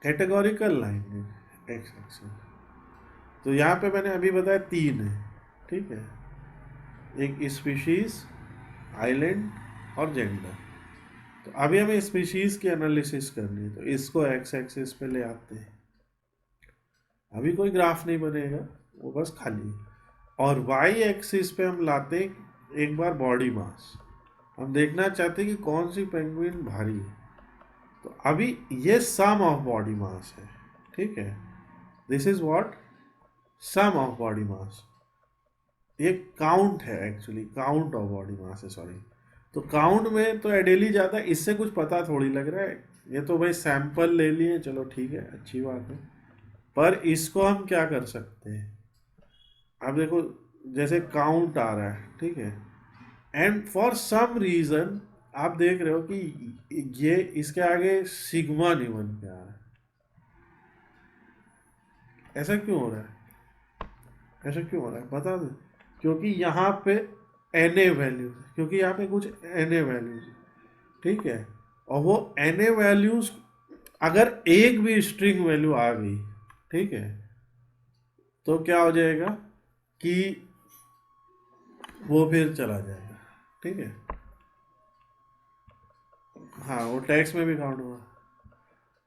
कैटेगोरिकल लाएंगे एक्स एक्सिस। तो यहाँ पे मैंने अभी बताया तीन है, ठीक है। एक स्पीशीज, आइलैंड और जेंडर। तो अभी हमें स्पीशीज की एनालिसिस करनी है, तो इसको एक्स एक्सिस पे ले आते हैं। अभी कोई ग्राफ नहीं बनेगा, वो बस खाली है। और वाई एक्सिस पे हम लाते हैं एक बार बॉडी मास। हम देखना चाहते हैं कि कौन सी पेंगुइन भारी है। तो अभी ये सम ऑफ बॉडी मास है, ठीक है। This is what, some of body mass. ये काउंट है, actually count of body mass है, सॉरी। तो काउंट में तो एडेली जाता है, इससे कुछ पता थोड़ी लग रहा है। ये तो भाई सैंपल ले लिए, चलो ठीक है, अच्छी बात है। पर इसको हम क्या कर सकते हैं, अब देखो जैसे काउंट आ रहा है, ठीक है। एंड फॉर सम रीजन आप देख रहे हो कि ये इसके आगे सिग्मा नहीं बन के आ रहा है। ऐसा क्यों हो रहा है, ऐसा क्यों हो रहा है बता दो। क्योंकि यहाँ पे एन ए वैल्यूज, क्योंकि यहाँ पे कुछ एन ए वैल्यूज, ठीक है। और वो एन ए वैल्यूज अगर एक भी स्ट्रिंग वैल्यू आ गई, ठीक है, तो क्या हो जाएगा कि वो फिर चला जाएगा, ठीक है। हाँ, वो टैक्स में भी काउंट हुआ।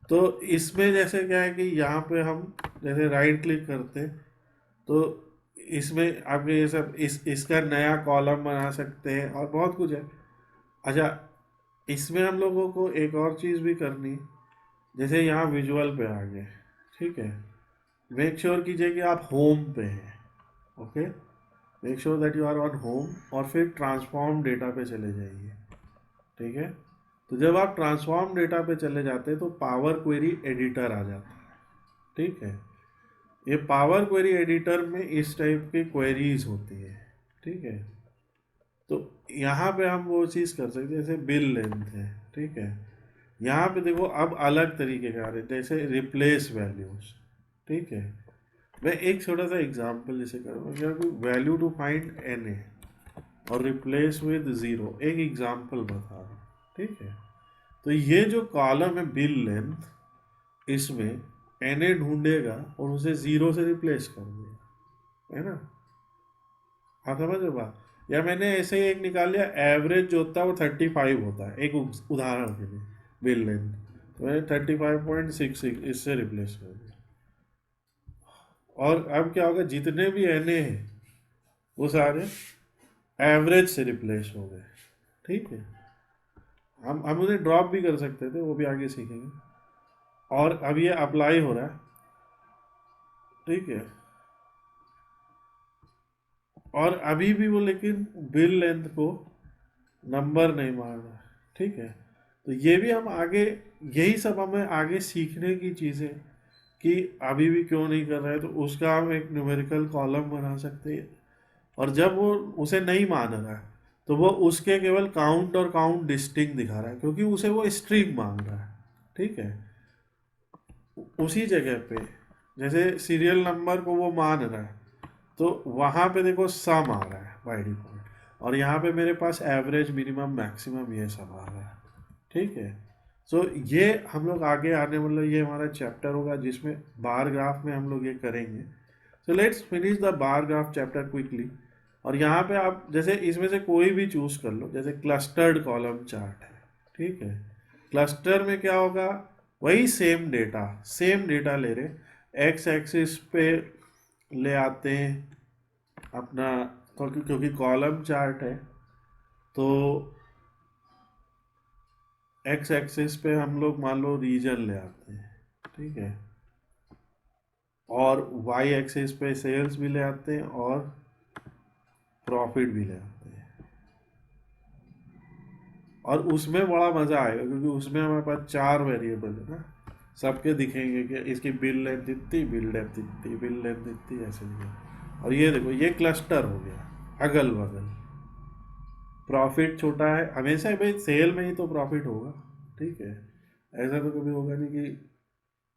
तो इसमें जैसे क्या है कि यहाँ पे हम जैसे राइट क्लिक करते, तो इसमें आपके ये सब इसका नया कॉलम बना सकते हैं और बहुत कुछ है। अच्छा, इसमें हम लोगों को एक और चीज़ भी करनी है। जैसे यहाँ विजुअल पे आ गए, ठीक है, मेक श्योर कीजिए कि आप होम पे हैं। Okay, make sure that you are on home, और फिर ट्रांसफॉर्म डेटा पे चले जाइए, ठीक है। तो जब आप ट्रांसफॉर्म डेटा पे चले जाते हैं तो पावर क्वेरी एडिटर आ जाता है, ठीक है। ये पावर क्वेरी एडिटर में इस टाइप की क्वेरीज होती है, ठीक है। तो यहाँ पे हम वो चीज़ कर सकते हैं, जैसे बिल लेंथ है, ठीक है। यहाँ पे देखो अब अलग तरीके का आ रहे हैं, जैसे रिप्लेस वैल्यूज, ठीक है। मैं एक छोटा सा एग्जांपल जैसे करूँगा, क्या value to find N A और रिप्लेस विद ज़ीरो, एक एग्जांपल बता रहा हूँ, ठीक है। तो ये जो कॉलम है बिल लेंथ, इसमें एन ए ढूंढेगा और उसे ज़ीरो से रिप्लेस कर देगा, है ना। आप समझ रहे हो बात। या मैंने ऐसे ही एक निकाल लिया, एवरेज जो होता है वो 35 होता है, एक उदाहरण के लिए बिल लेंथ, तो मैंने 35.66 इससे रिप्लेस कर दिया। और अब क्या होगा, जितने भी एन ए हैं वो सारे एवरेज से रिप्लेस हो गए, ठीक है। हम उन्हें ड्रॉप भी कर सकते थे, वो भी आगे सीखेंगे। और अब ये अप्लाई हो रहा है, ठीक है। और अभी भी वो लेकिन बिल लेंथ को नंबर नहीं मान रहा, ठीक है। तो ये भी हम आगे, यही सब हमें आगे सीखने की चीज़ें, कि अभी भी क्यों नहीं कर रहा है, तो उसका हम एक न्यूमेरिकल कॉलम बना सकते हैं। और जब वो उसे नहीं मान रहा है तो वो उसके केवल काउंट और काउंट डिस्टिंग दिखा रहा है, क्योंकि उसे वो स्ट्रिंग मांग रहा है, ठीक है। उसी जगह पे जैसे सीरियल नंबर को वो मान रहा है, तो वहाँ पे देखो सम आ रहा है बाई डिफॉल्ट, और यहाँ पे मेरे पास एवरेज मिनिमम मैक्सिमम ये सब आ रहा है, ठीक है। सो ये हम लोग आगे आने, मतलब ये हमारा चैप्टर होगा जिसमें बार ग्राफ में हम लोग ये करेंगे। So let's finish the bar graph chapter quickly. और यहाँ पे आप जैसे इसमें से कोई भी चूज कर लो, जैसे क्लस्टर्ड कॉलम चार्ट है, ठीक है। क्लस्टर में क्या होगा, वही सेम डेटा ले रहे, एक्स एक्सिस पे ले आते हैं अपना, क्योंकि कॉलम चार्ट है तो एक्स एक्सिस पे हम लोग मान लो रीजन ले आते हैं, ठीक है। और वाई एक्सिस पे सेल्स भी ले आते हैं और प्रॉफिट भी ले आते हैं। और उसमें बड़ा मज़ा आएगा, क्योंकि उसमें हमारे पास 4 वेरिएबल है ना, सबके दिखेंगे कि इसकी बिल लेंथ इतनी, बिल डेप्थ इतनी, बिल लेंथ इतनी, ऐसे दिखेगा। और ये देखो, ये क्लस्टर हो गया अगल बगल। प्रॉफिट छोटा है हमेशा, भाई सेल में ही तो प्रॉफिट होगा, ठीक है। ऐसा तो कभी होगा नहीं कि,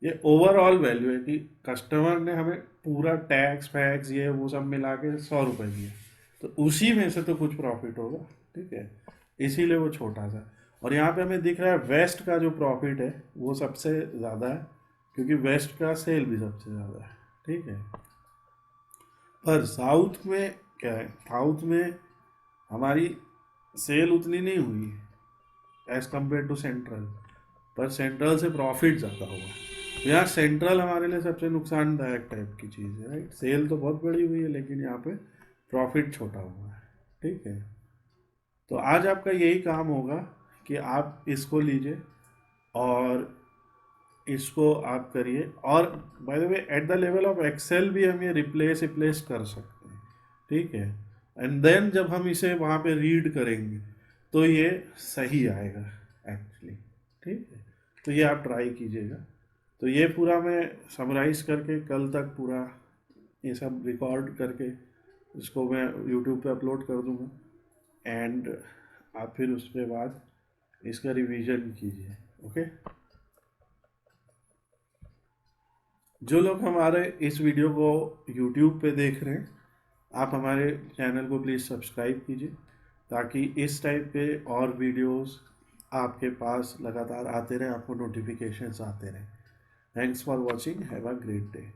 ये ओवरऑल वैल्यू है कि कस्टमर ने हमें पूरा टैक्स फैक्स ये वो सब मिला के 100 रुपये दिए, तो उसी में से तो कुछ प्रॉफिट होगा, ठीक है। इसीलिए वो छोटा सा। और यहाँ पे हमें दिख रहा है वेस्ट का जो प्रॉफिट है वो सबसे ज़्यादा है, क्योंकि वेस्ट का सेल भी सबसे ज़्यादा है, ठीक है। पर साउथ में क्या है, साउथ में हमारी सेल उतनी नहीं हुई एज कम्पेयर टू सेंट्रल, पर सेंट्रल से प्रॉफिट ज़्यादा होगा। तो यहाँ सेंट्रल हमारे लिए सबसे नुकसानदायक टाइप की चीज़ है, राइट। सेल तो बहुत बड़ी हुई है लेकिन यहाँ पे प्रॉफिट छोटा हुआ है, ठीक है। तो आज आपका यही काम होगा कि आप इसको लीजिए और इसको आप करिए। और by the way at the level of Excel भी हम ये रिप्लेस कर सकते हैं, ठीक है। एंड देन जब हम इसे वहाँ पे रीड करेंगे तो ये सही आएगा एक्चुअली, ठीक है। तो ये आप ट्राई कीजिएगा। तो ये पूरा मैं समराइज करके कल तक पूरा ये सब रिकॉर्ड करके इसको मैं यूट्यूब पे अपलोड कर दूँगा, एंड आप फिर उसके बाद इसका रिवीजन कीजिए, ओके। जो लोग हमारे इस वीडियो को यूट्यूब पे देख रहे हैं, आप हमारे चैनल को प्लीज़ सब्सक्राइब कीजिए ताकि इस टाइप के और वीडियोस आपके पास लगातार आते रहें, आपको नोटिफिकेशंस आते रहें। Thanks for watching, have a great day.